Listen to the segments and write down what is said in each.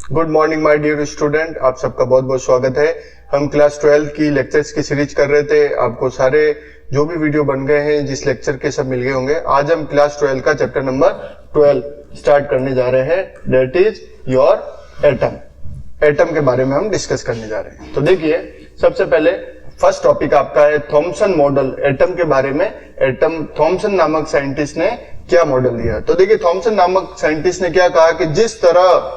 Good morning my dear student, आप सबका बहुत बहुत स्वागत है। हम क्लास 12 की लेक्चर्स की सीरीज कर रहे थे। आपको सारे जो भी वीडियो बन गए हैं जिस लेक्चर के सब मिल गए होंगे। आज हम क्लास 12 का चैप्टर नंबर 12 स्टार्ट करने जा रहे हैं, that is your atom. Atom के बारे में हम डिस्कस करने जा रहे हैं। तो देखिए, सबसे पहले फर्स्ट टॉपिक आपका है थॉमसन मॉडल। एटम के बारे में एटम थॉमसन नामक साइंटिस्ट ने क्या मॉडल दिया। तो देखिए, थॉमसन नामक साइंटिस्ट ने क्या कहा कि जिस तरह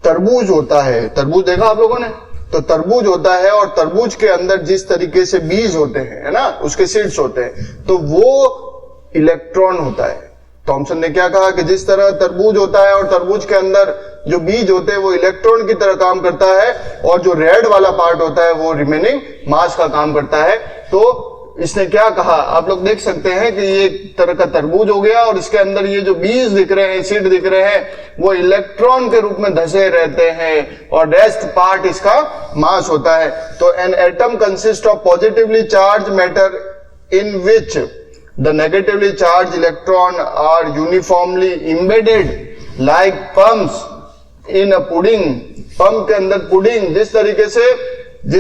तरबूज होता है, तरबूज देखा आप लोगों ने, तो तरबूज होता है और तरबूज के अंदर जिस तरीके से बीज होते हैं, है ना, उसके सीड्स होते हैं, तो वो इलेक्ट्रॉन होता है। थॉमसन ने क्या कहा कि जिस तरह तरबूज होता है और तरबूज के अंदर जो बीज होते हैं वो इलेक्ट्रॉन की तरह काम करता है, और जो रेड वाला पार्ट होता है वो रिमेनिंग मास का काम करता है। तो इसने क्या कहा, आप लोग देख सकते हैं कि ये एक तरह का तरबूज हो गया और इसके अंदर ये जो बीज दिख रहे हैं, सीड दिख रहे हैं, वो इलेक्ट्रॉन के रूप में धसे रहते हैं और रेस्ट पार्ट इसका मास होता है। तो an atom consist of positively charge matter in which the negatively charge electron are uniformly embedded like pumps in a pudding. Pump के अंदर पुडिंग, जिस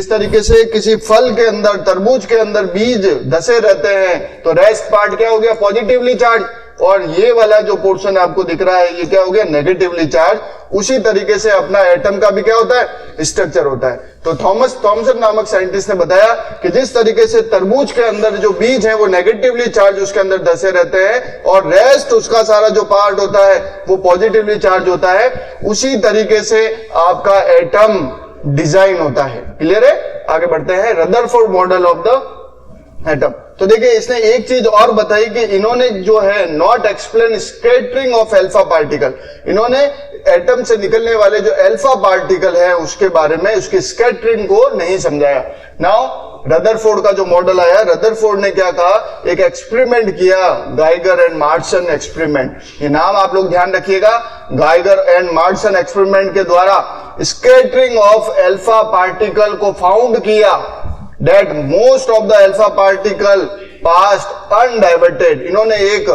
तरीके से किसी फल के अंदर, तरबूज के अंदर बीज धसे रहते हैं, तो रेस्ट पार्ट क्या हो गया, पॉजिटिवली चार्ज, और ये वाला जो पोर्शन आपको दिख रहा है ये क्या हो गया, नेगेटिवली चार्ज। उसी तरीके से अपना एटम का भी क्या होता है, स्ट्रक्चर होता है। तो थॉमसन नामक साइंटिस्ट ने बताया कि जिस तरीके से तरबूज के अंदर जो बीज है वो नेगेटिवली चार्ज उसके अंदर धसे रहते हैं और रेस्ट उसका सारा जो पार्ट होता है वो पॉजिटिवली चार्ज होता है, उसी तरीके से आपका एटम डिजाइन होता है। क्लियर है? आगे बढ़ते हैं। Rutherford model of the atom. तो देखिए, इसने एक चीज और बताई कि इन्होंने जो है not explain scattering of alpha particle. इन्होंने एटम से निकलने वाले जो अल्फा पार्टिकल है उसके बारे में, उसकी स्कैटरिंग को नहीं समझाया। नाउ रदरफोर्ड का जो मॉडल आया, रदरफोर्ड ने क्या कहा, एक एक्सपेरिमेंट किया, गाइगर एंड मार्टसन एक्सपेरिमेंट। ये नाम आप लोग ध्यान रखिएगा, गाइगर एंड मार्टसन एक्सपेरिमेंट के द्वारा स्कैटरिंग ऑफ अल्फा पार्टिकल को फाउंड किया, that most of the alpha particle passed undiverted. इन्होंने एक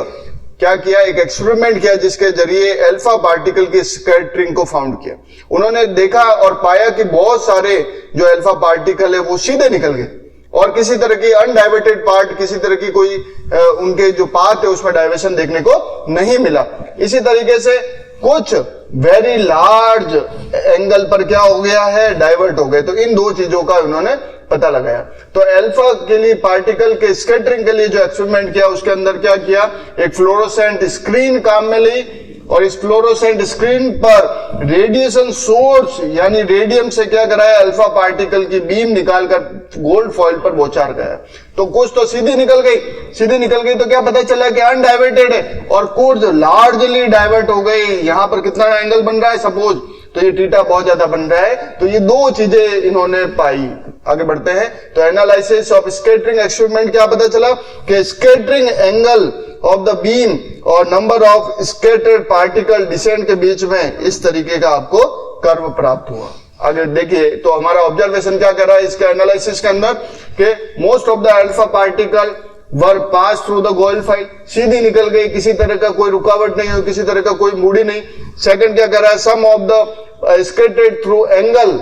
क्या किया, एक एक्सपेरिमेंट किया जिसके जरिए अल्फा पार्टिकल की स्कैटरिंग को फाउंड किया। उन्होंने देखा और पाया कि बहुत सारे जो अल्फा पार्टिकल है वो सीधे निकल गए और किसी तरह की अनडाइवर्टेड पार्ट, किसी तरह की कोई उनके जो पाथ है उसमें डाइवर्शन देखने को नहीं मिला। इसी तरीके से कुछ वेरी लार्ज एंगल पर क्या हो गया है, डाइवर्ट हो गए। तो इन दो चीजों का उन्होंने पता लगाया। तो अल्फा के लिए पार्टिकल के स्कैटरिंग के लिए जो एक्सपेरिमेंट किया उसके अंदर क्या किया, एक फ्लोरोसेंट स्क्रीन काम में ली और इस फ्लोरोसेंट स्क्रीन पर रेडिएशन सोर्स यानी रेडियम से क्या कराया, अल्फा पार्टिकल की बीम निकालकर गोल्ड फॉइल पर बौछार गया। तो कुछ तो सीधी निकल गई तो क्या पता चला कि अनडाइवर्टेड है, और कुछ लार्जली डाइवर्ट हो गई। यहां पर कितना एंगल बन रहा है, सपोज तो ये थीटा बहुत ज्यादा बन रहा है। तो ये दो चीजें इन्होंने पाई। आगे बढ़ते हैं। तो एनालिसिस ऑफ स्कैटरिंग एक्सपेरिमेंट क्या पता चला कि scattering angle of the beam और नंबर ऑफ स्कैटर्ड पार्टिकल डिसेंट के बीच में इस तरीके का आपको कर्व प्राप्त हुआ। आगे देखिए, तो हमारा ऑब्जर्वेशन क्या कर रहा है इसके एनालिसिस के अंदर कि most of the alpha particle were pass through the gold foil, सीधी निकल गई, किसी तरह का कोई रुकावट नहीं हुई, किसी तरह का कोई मूडी नहीं। सेकंड क्या कर रहा है, some of the scattered through angle,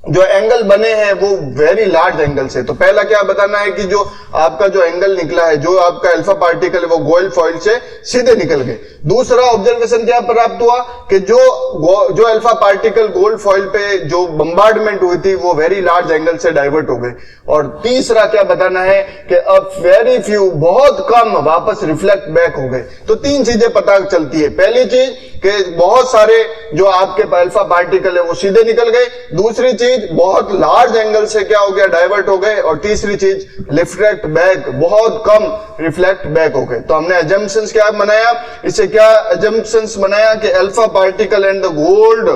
जो एंगल बने हैं वो वेरी लार्ज एंगल से। तो पहला क्या बताना है कि जो आपका जो एंगल निकला है, जो आपका अल्फा पार्टिकल है वो गोल्ड फॉइल से सीधे निकल गए। दूसरा ऑब्जर्वेशन क्या प्राप्त हुआ कि जो अल्फा पार्टिकल गोल्ड फॉइल पे जो बम्बार्डमेंट हुई थी वो वेरी लार्ज एंगल से डाइवर्ट हो गए। और तीसरा क्या बताना है कि अब वेरी फ्यू, बहुत कम वापस रिफ्लेक्ट बैक हो गए। तो तीन चीजें पता चलती है। पहली चीज कि बहुत सारे जो आपके अल्फा पार्टिकल है वो सीधे निकल गए। दूसरी चीज, बहुत लार्ज एंगल से क्या हो गया, डाइवर्ट हो गए। और तीसरी चीज, रिफ्लेक्ट बैक, बहुत कम रिफ्लेक्ट बैक हो गए। तो हमने अजम्पशंस क्या बनाया, इससे क्या अजम्पशंस बनाया कि alpha particle and the gold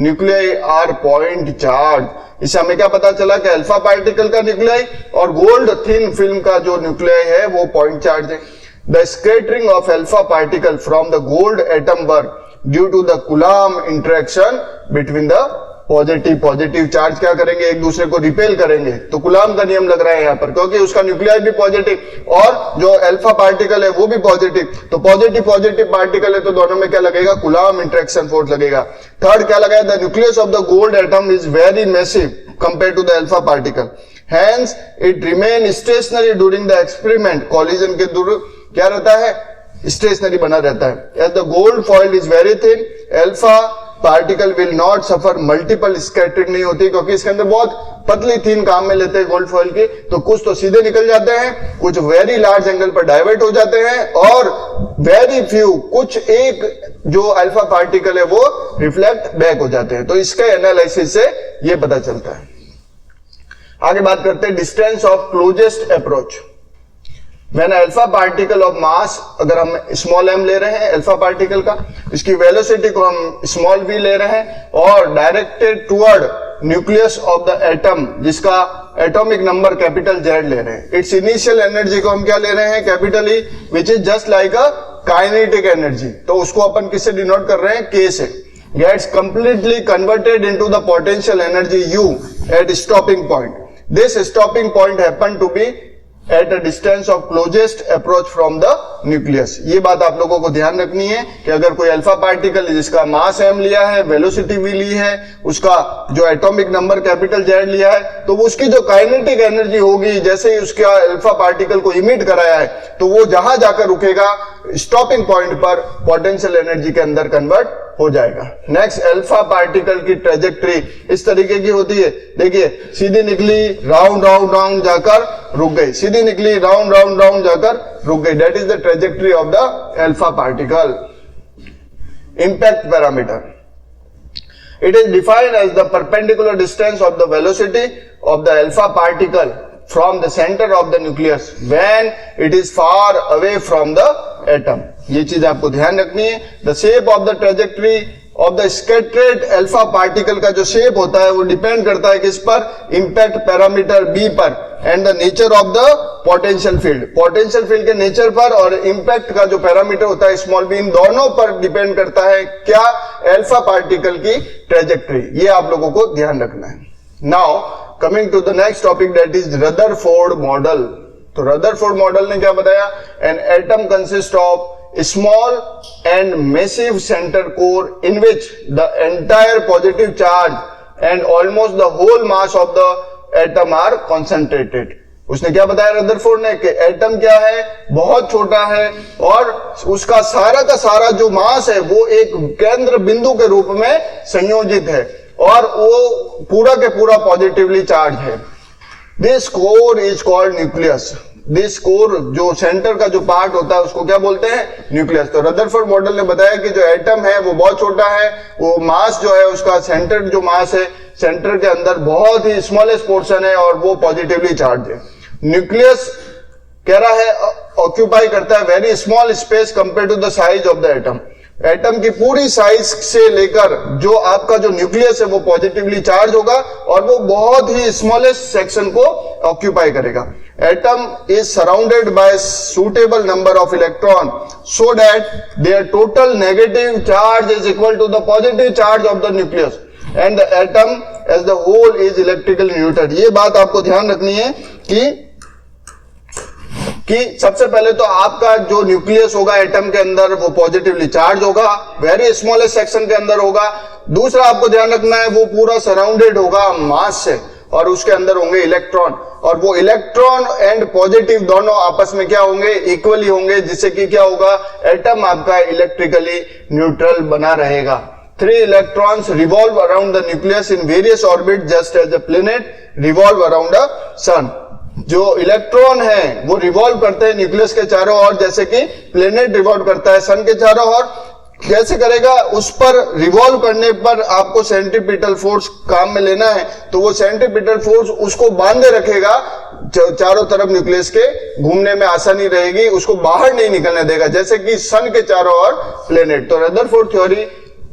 nuclei are point charge. इससे हमें क्या पता चला कि अल्फा पार्टिकल का न्यूक्लियाई और गोल्ड थिन फिल्म का जो न्यूक्लियाई है वो पॉइंट चार्ज है। The scattering of alpha particle from the gold atom were due to the coulomb interaction between the positive positive charge क्या करेंगे, एक दूसरे को रिपेल करेंगे। तो कूलॉम का नियम लग रहा है यहाँ पर, क्योंकि उसका न्यूक्लियर भी पॉजिटिव और जो अल्फा पार्टिकल है वो भी पॉजिटिव। तो पॉजिटिव पॉजिटिव पार्टिकल है तो दोनों में क्या लगेगा, कूलॉम इंटरेक्शन फोर्स लगेगा। थर्ड क्या लगाया, the nucleus of the gold atom is very massive compare to the alpha particle, hence it remain stationary during the experiment। collision के दूर क्या रहता है, स्टेशनरी बना रहता है। as the gold foil is very thin, alpha particle will not suffer multiple scattering नहीं होती, क्योंकि इसके अंदर बहुत पतली थीन काम में लेते हैं गोल्ड फॉइल की। तो कुछ तो सीधे निकल जाते हैं, कुछ वेरी लार्ज एंगल पर डाइवर्ट हो जाते हैं, और वेरी फ्यू कुछ एक जो अल्फा पार्टिकल है वो रिफ्लेक्ट बैक हो जाते हैं। तो इसके एनालिसिस से ये पता चलता है। आगे बात करते हैं distance of closest approach. When alpha particle of mass, अगर हम स्मॉल m ले रहे हैं अल्फा पार्टिकल का, इसकी वेलोसिटी को हम स्मॉल v ले रहे हैं, और directed toward nucleus of the atom जिसका एटॉमिक नंबर कैपिटल Z ले रहे हैं, इट्स इनिशियल एनर्जी को हम क्या ले रहे हैं, capital E, which is just like a kinetic energy. तो उसको अपन किससे डिनोट कर रहे हैं, K से। gets completely converted into the potential energy U at stopping point. This stopping point happen to be at a distance of closest approach from the nucleus। ये बात आप लोगों को ध्यान रखनी है कि अगर कोई अल्फा पार्टिकल जिसका मास m लिया है, वेलोसिटी v ली है, उसका जो एटॉमिक नंबर कैपिटल Z लिया है, तो वो उसकी जो काइनेटिक एनर्जी होगी, जैसे ही उसका अल्फा पार्टिकल को इमिट कराया है, तो वो जहां जाकर रुकेगा स्टॉपिंग पॉइंट पर पोटेंशियल एनर्जी के अंदर कन्वर्ट हो जाएगा। नेक्स्ट, अल्फा पार्टिकल की ट्रेजेक्ट्री इस तरीके की होती है। देखिए, सीधी निकली, राउंड राउंड राउंड जाकर रुक गई, सीधी निकली, राउंड राउंड राउंड जाकर रुक गई। That is the trajectory of the alpha particle. Impact parameter, it is defined as the perpendicular distance of the velocity of the alpha particle from the center of the nucleus when it is far away from the atom। ये चीज आपको ध्यान रखनी है। The shape of the trajectory of the scattered alpha particle का जो shape होता है वो डिपेंड करता है किस पर, इम्पैक्ट पैरामीटर B पर, and the nature of the potential field, potential field के नेचर पर, और इम्पैक्ट का जो पैरामीटर होता है स्मॉल b, इन दोनों पर डिपेंड करता है क्या, अल्फा पार्टिकल की ट्रेजेक्ट्री। ये आप लोगों को ध्यान रखना है। Now coming to the next topic, that is Rutherford model. तो रदरफोर्ड मॉडल ने क्या बताया, an atom consist of small and massive center core in which the entire positive charge and almost the whole mass of the atom are concentrated। उसने क्या बताया Rutherford ने कि atom क्या है, बहुत छोटा है, और उसका सारा का सारा जो मास है वो एक केंद्र बिंदु के रूप में संयोजित है, और वो पूरा के पूरा पॉजिटिवली चार्ज है। This core is called nucleus. This core, जो सेंटर का जो पार्ट होता है उसको क्या बोलते हैं, न्यूक्लियस। तो रदरफोर्ड मॉडल ने बताया कि जो एटम है वो बहुत छोटा है, वो मास जो है उसका सेंटर जो मास है, सेंटर के अंदर बहुत ही स्मॉलेस्ट पोर्शन है, और वो पॉजिटिवली चार्ज है। न्यूक्लियस कह रहा है ऑक्यूपाई करता है very small space compare to the size of the atom. Atom की पूरी साइज से लेकर जो आपका जो न्यूक्लियस है वो पॉजिटिवली चार्ज होगा, और वो बहुत ही स्मॉलेस्ट सेक्शन को ऑक्यूपाई करेगा। Atom is surrounded by suitable number of electron so that their total negative charge is equal to the positive charge of the nucleus, and the atom as the whole is electrically neutral. ये बात आपको ध्यान रखनी है कि सबसे पहले तो आपका जो न्यूक्लियस होगा एटम के अंदर वो पॉजिटिवली चार्ज होगा, वेरी स्मॉलेस्ट सेक्शन के अंदर होगा। दूसरा आपको ध्यान रखना है वो पूरा सराउंडेड होगा मास से, और उसके अंदर होंगे इलेक्ट्रॉन, और वो इलेक्ट्रॉन एंड पॉजिटिव दोनों आपस में क्या होंगे, इक्वली होंगे, जिससे कि क्या होगा, एटम आपका इलेक्ट्रिकली न्यूट्रल बना रहेगा। 3 electrons revolve around the nucleus in various orbits just as a planet revolve around a sun। जो इलेक्ट्रॉन है वो रिवॉल्व करते हैं न्यूक्लियस के चारों ओर, जैसे कि प्लेनेट रिवॉल्व करता है सन के चारों ओर। कैसे करेगा, उस पर रिवॉल्व करने पर आपको सेंट्रीपिटल फोर्स काम में लेना है, तो वो सेंट्रीपिटल फोर्स उसको बांधे रखेगा चारों तरफ, न्यूक्लियस के घूमने में आसानी रहेगी, उसको बाहर नहीं निकलने देगा, जैसे कि सन के चारों ओर प्लेनेट। तो रदरफोर्ड थ्योरी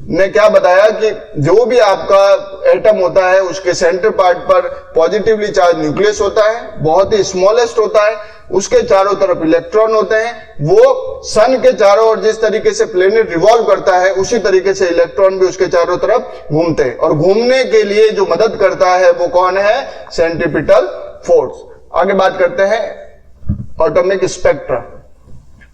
ने क्या बताया कि जो भी आपका एटम होता है उसके सेंटर पार्ट पर पॉजिटिवली चार्ज न्यूक्लियस होता है, बहुत ही स्मॉलेस्ट होता है, उसके चारों तरफ इलेक्ट्रॉन होते हैं। वो सन के चारों ओर जिस तरीके से प्लेनेट रिवॉल्व करता है उसी तरीके से इलेक्ट्रॉन भी उसके चारों तरफ घूमते हैं, और घूमने के लिए जो मदद करता है वो कौन है? Centripetal force. आगे बात करते हैं एटॉमिक स्पेक्ट्रा।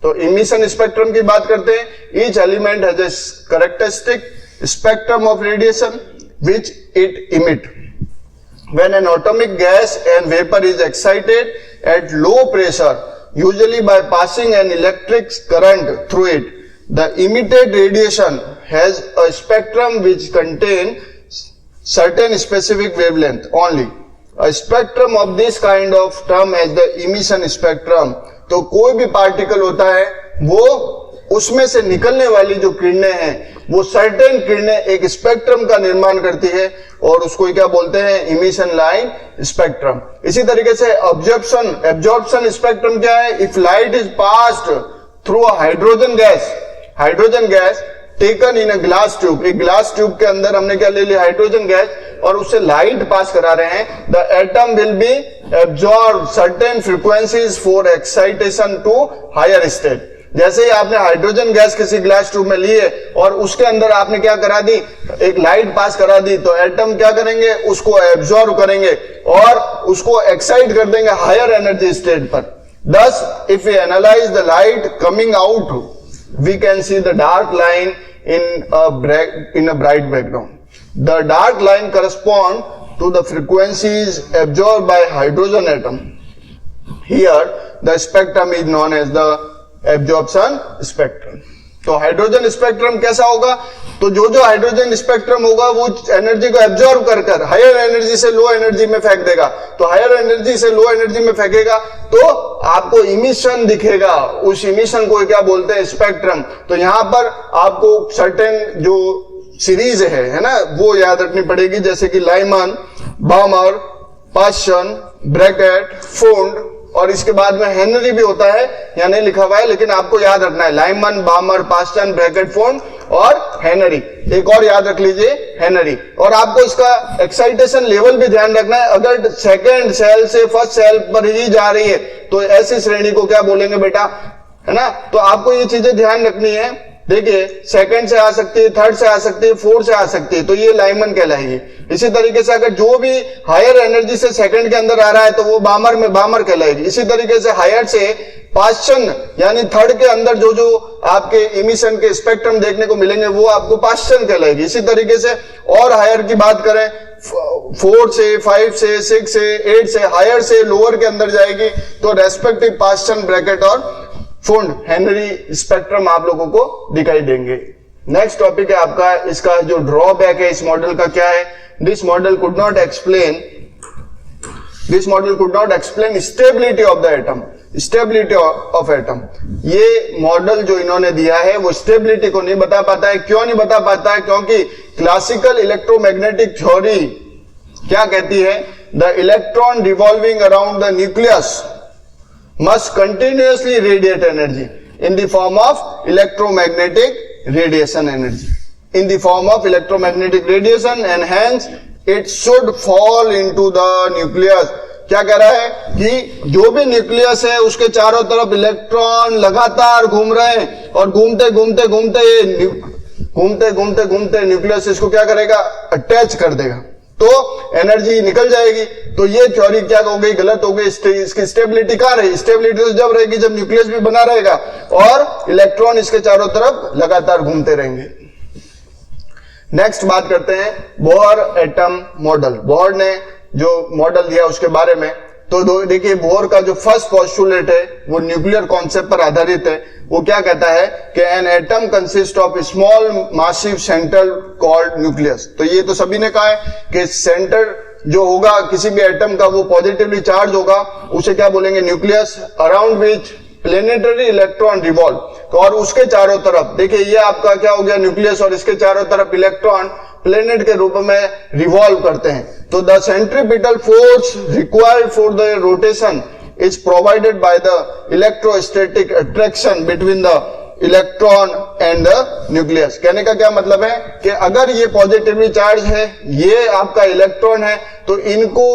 तो इमिशन स्पेक्ट्रम की बात करते हैं। Each element has a characteristic spectrum of radiation which it emit. When an atomic gas and vapor is excited at low pressure, usually by passing an electric current through it, the emitted radiation has a spectrum which contains certain specific wavelength only. A spectrum of this kind of term as the emission spectrum. तो कोई भी particle होता है वो उसमें से निकलने वाली जो किरणें हैं वो सर्टेन किरणें एक स्पेक्ट्रम का निर्माण करती है और उसको क्या बोलते हैं? Emission line spectrum. इसी तरीके से एब्जॉर्प्शन स्पेक्ट्रम क्या है? If light is passed through a hydrogen gas taken in a glass tube, एक ग्लास ट्यूब के अंदर हमने क्या ले लिया? हाइड्रोजन गैस, और उससे लाइट पास करा रहे हैं। The atom will be absorb certain frequencies for excitation to higher state. जैसे ही आपने हाइड्रोजन गैस किसी ग्लास ट्यूब में ली है और उसके अंदर आपने क्या करा दी? एक लाइट पास करा दी, तो एटम क्या करेंगे? उसको एब्जॉर्ब करेंगे और उसको एक्साइट कर देंगे हायर एनर्जी स्टेट पर। Thus, if we analyze the light coming out, we can see the dark line in a bright background. The dark line corresponds to the frequencies absorbed by hydrogen atom. Here, the spectrum is known as the absorption spectrum. तो hydrogen spectrum कैसा होगा? तो जो hydrogen spectrum होगा वो energy को absorb कर higher energy से लो एनर्जी में फेंक देगा। तो हायर एनर्जी से लो एनर्जी में फेंकेगा तो आपको इमिशन दिखेगा, उस इमिशन को क्या बोलते हैं? स्पेक्ट्रम। तो यहां पर आपको सर्टेन जो सीरीज है ना, वो याद रखनी पड़ेगी, जैसे कि लाइमन, बामर, पास्चन, ब्रैकेट, फोन्ड, और इसके बाद में हेनरी भी होता है, यहाँ नहीं लिखा हुआ है लेकिन आपको याद रखना है। लाइमन, बामर, पास्चन, ब्रैकेट, फोन्ड और हेनरी। एक और याद रख लीजिए, हेनरी। और आपको इसका एक्साइटेशन लेवल भी ध्यान रखना है। अगर सेकेंड सेल से फर्स्ट सेल पर ही जा रही है तो ऐसी श्रेणी को क्या बोलेंगे बेटा? है ना? तो आपको ये चीजें ध्यान रखनी है। देखिए, सेकंड से आ सकती है, थर्ड से आ सकती है, फोर्थ से आ सकती है, तो ये लाइमन कहलाएगी। इसी तरीके से अगर जो भी हायर एनर्जी से सेकंड के अंदर आ रहा है तो वो बामर में बामर कहलाएगी। इसी तरीके से हायर से पास्चन यानी थर्ड के अंदर जो आपके इमिशन के स्पेक्ट्रम देखने को मिलेंगे वो आपको पास्चन कहलाएगी। इसी तरीके से और हायर की बात करें, 4 से 5 से 6 से 8 से हायर से लोअर के अंदर जाएगी तो रेस्पेक्टिव पास्चन, ब्रैकेट और फोन्ड, हेनरी स्पेक्ट्रम आप लोगों को दिखाई देंगे। नेक्स्ट टॉपिक है आपका, इसका जो ड्रॉबैक है इस मॉडल का क्या है? This model could not explain stability of the atom, stability of atom. ये मॉडल जो इन्होंने दिया है वो स्टेबिलिटी को नहीं बता पाता है। क्यों नहीं बता पाता है? क्योंकि क्लासिकल इलेक्ट्रोमैग्नेटिक थ्योरी क्या कहती है? The electron revolving around the nucleus must continuously radiate energy in the form of electromagnetic radiation energy, in the form of electromagnetic radiation, and hence it should fall into the nucleus. क्या कह रहा है कि जो भी nucleus है उसके चारों तरफ इलेक्ट्रॉन लगातार घूम रहे हैं और घूमते घूमते न्यूक्लियस इसको क्या करेगा? अटैच कर देगा तो एनर्जी निकल जाएगी। तो ये थ्योरी क्या हो गई? गलत हो गई। इसकी स्टेबिलिटी कहां रही? स्टेबिलिटी तो जब रहेगी जब न्यूक्लियस भी बना रहेगा और इलेक्ट्रॉन इसके चारों तरफ लगातार घूमते रहेंगे। नेक्स्ट बात करते हैं बोहर एटम मॉडल। बोहर ने जो मॉडल दिया उसके बारे में। तो देखिए, बोहर का जो फर्स्ट पोस्टुलेट है वो न्यूक्लियर कॉन्सेप्ट पर आधारित है। वो क्या कहता है कि N atom consist of small massive centre called nucleus. तो ये तो सभी ने कहा है कि सेंटर जो होगा किसी भी एटम का वो पॉजिटिवली चार्ज होगा, उसे क्या बोलेंगे? Nucleus. Around which planetary electron revolve. तो और उसके चारों तरफ देखिए, ये आपका क्या हो गया? न्यूक्लियस, और इसके चारों तरफ इलेक्ट्रॉन प्लेनेट के रूप में रिवॉल्व करते हैं। तो the centripetal force required for the rotation is provided by the electrostatic attraction between the electron and the nucleus। कहने का क्या मतलब है कि अगर ये पॉजिटिवली चार्ज है, ये आपका इलेक्ट्रॉन है, तो इनको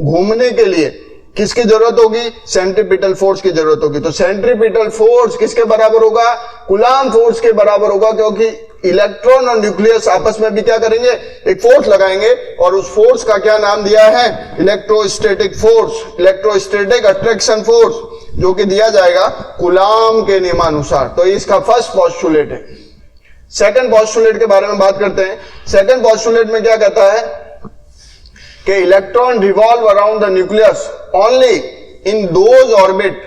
घूमने के लिए किसकी जरूरत होगी? सेंट्रीपिटल फोर्स की जरूरत होगी। तो सेंट्रीपिटल फोर्स किसके बराबर होगा? कूलाम्ब फोर्स के बराबर होगा, क्योंकि इलेक्ट्रॉन और न्यूक्लियस आपस में भी क्या करेंगे? एक फोर्स लगाएंगे, और उस फोर्स का क्या नाम दिया है? Electrostatic force, electrostatic attraction force, जो कि दिया जाएगा कूलाम्ब के नियमानुसार। तो इसका फर्स्ट पोस्टुलेट है। सेकंड पोस्टुलेट के बारे में बात करते हैं। सेकंड पोस्टुलेट में क्या कहता है कि electron revolve around the nucleus only in those orbit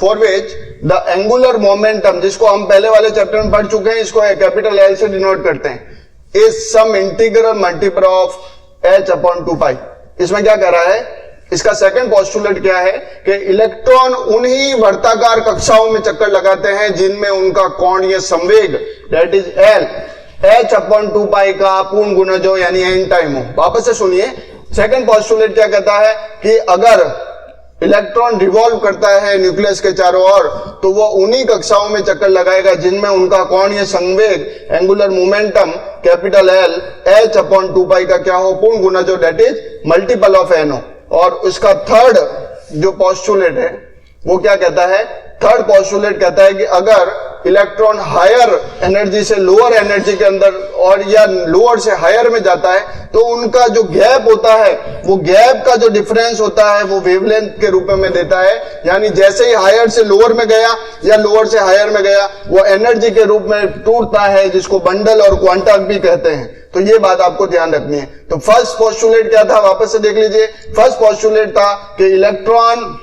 for which the angular momentum, जिसको हम पहले वाले चैप्टर में पढ़ चुके हैं, इसको कैपिटल एल से डिनोट करते हैं, is some integral multiple of h/2π। इसमें क्या कह रहा है? इसका सेकंड पोस्टुलेट क्या है कि इलेक्ट्रॉन उन्हीं वर्ताकार कक्षाओं में चक्कर लगाते हैं जिनमें उनका कोणीय संवेग दैट इज L h/2π का पूर्ण गुणज हो, यानी एन टाइम हो। वापस से सुनिए, सेकंड पोस्टुलेट क्या कहता है कि अगर इलेक्ट्रॉन रिवॉल्व करता है न्यूक्लियस के चारों ओर, तो वो उन्हीं कक्षाओं में चक्कर लगाएगा जिनमें उनका कोणीय संवेग angular momentum capital L h/2π का क्या हो? पूर्ण गुणज हो, that is multiple of n हो। और उसका थर्ड जो पोस्टुलेट है वो क्या कहता है? थर्ड पोस्टुलेट कहता है कि अगर इलेक्ट्रॉन हायर एनर्जी से लोअर एनर्जी के अंदर और या लोअर से हायर में जाता है, तो उनका जो गैप होता है, वो गैप का जो डिफरेंस होता है वो वेवलेंथ के रूप में देता है। यानी जैसे ही हायर से लोअर में गया या लोअर से हायर में गया, वो एनर्जी के रूप में टूटता है, जिसको बंडल और क्वांटम भी कहते हैं। तो ये बात आपको ध्यान रखनी है। तो फर्स्ट पोस्टुलेट क्या था? वापस से देख लीजिए। फर्स्ट पोस्टुलेट था कि इलेक्ट्रॉन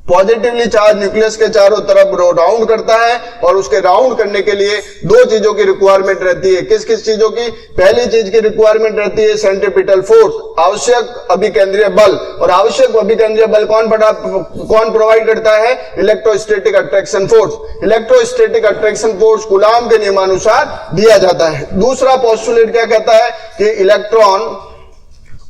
पॉजिटिवली चार्ज न्यूक्लियस के चारों तरफ राउंड करता है, और उसके राउंड करने के लिए दो चीजों की रिक्वायरमेंट रहती है। किस किस चीजों की? पहली चीज की रिक्वायरमेंट रहती है सेंट्रीपिटल फोर्स, आवश्यक अभिकेंद्रीय बल। और आवश्यक अभिकेंद्रीय बल कौन प्रोवाइड करता है? Electrostatic attraction force. Electrostatic attraction force coulomb के नियमानुसार दिया जाता है। दूसरा पोस्टुलेट क्या कहता है कि इलेक्ट्रॉन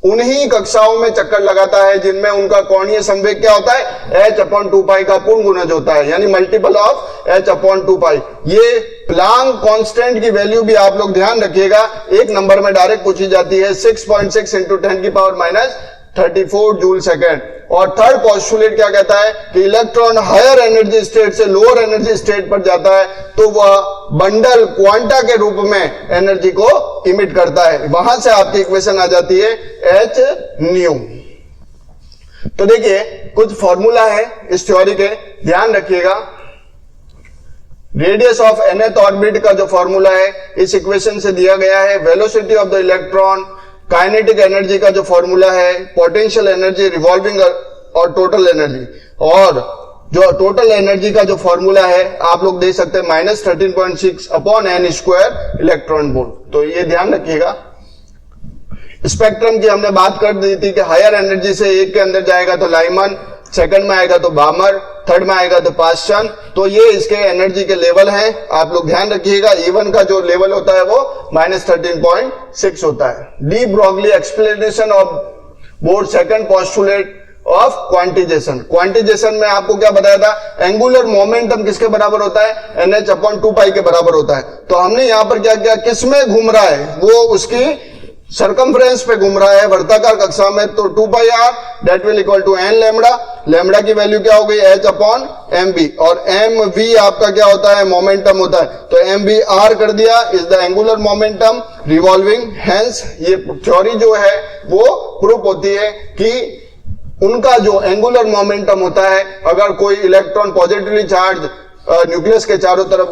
उन्हीं कक्षाओं में चक्कर लगाता है जिनमें उनका कोणीय संवेग क्या होता है? h/2π का पूर्ण गुणज होता है, यानी मल्टीपल ऑफ h/2π। ये प्लांक कांस्टेंट की वैल्यू भी आप लोग ध्यान रखिएगा, एक नंबर में डायरेक्ट पूछी जाती है, 6.6 × 10⁻34 जूल सेकेंड। और थर्ड पोस्टुलेट क्या कहता है कि इलेक्ट्रॉन हायर एनर्जी स्टेट से लोअर एनर्जी स्टेट पर जाता है, तो वह बंडल क्वांटा के रूप में एनर्जी को इमिट करता है। वहां से आपकी इक्वेशन आ जाती है h न्यू। तो देखिए कुछ फॉर्मूला है इस थ्योरी के, ध्यान रखिएगा। रेडियस ऑफ nth ऑर्बिट का जो फॉर्मूला है इस इक्वेशन से दिया गया है। Velocity of the electron, kinetic energy का जो फॉर्मूला है, पोटेंशियल एनर्जी, रिवॉल्विंग और टोटल एनर्जी। और जो टोटल एनर्जी का जो फॉर्मूला है आप लोग देख सकते हैं -13.6/n² इलेक्ट्रॉन वोल्ट। तो ये ध्यान रखिएगा। स्पेक्ट्रम की हमने बात कर दी थी कि हायर एनर्जी से एक के अंदर जाएगा तो लाइमन, सेकंड में आएगा तो बामर, थर्ड में आएगा तो पास्चन। तो ये इसके एनर्जी के लेवल हैं, आप लोग ध्यान रखिएगा। E1 का जो लेवल होता है वो -13.6 होता है। De Broglie explanation of board second postulate of quantisation. Quantisation में आपको क्या बताया था? एंगुलर मोमेंटम किसके बराबर होता है? NH/2π के बराबर होता है। तो हमने यहां पर क्या किया? किसमें घूम रहा है? वो उसकी सर्कमफ्रेंस पे घूम रहा है, वर्ताकार कक्षा में। तो 2πr that will equal to n lambda. Lambda की वैल्यू क्या हो गई? h/mv। और mv आपका क्या होता है? मोमेंटम होता है। तो mvr कर दिया, is the angular momentum revolving. Hence ये थ्योरी जो है वो प्रूफ होती है कि उनका जो एंगुलर मोमेंटम होता है, अगर कोई इलेक्ट्रॉन पॉजिटिवली चार्ज न्यूक्लियस के चारों तरफ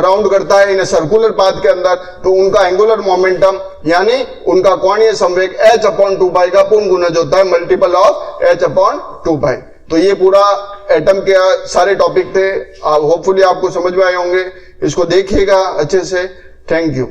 राउंड करता है इन सर्कुलर पाथ के अंदर, तो उनका एंगुलर मोमेंटम यानी उनका कोणीय संवेग h/2π का पूर्ण गुणज होता है, मल्टीपल ऑफ h/2π। तो ये पूरा एटम के सारे टॉपिक थे, होपफुली आपको समझ में आए होंगे। इसको देखिएगा अच्छे से। Thank you.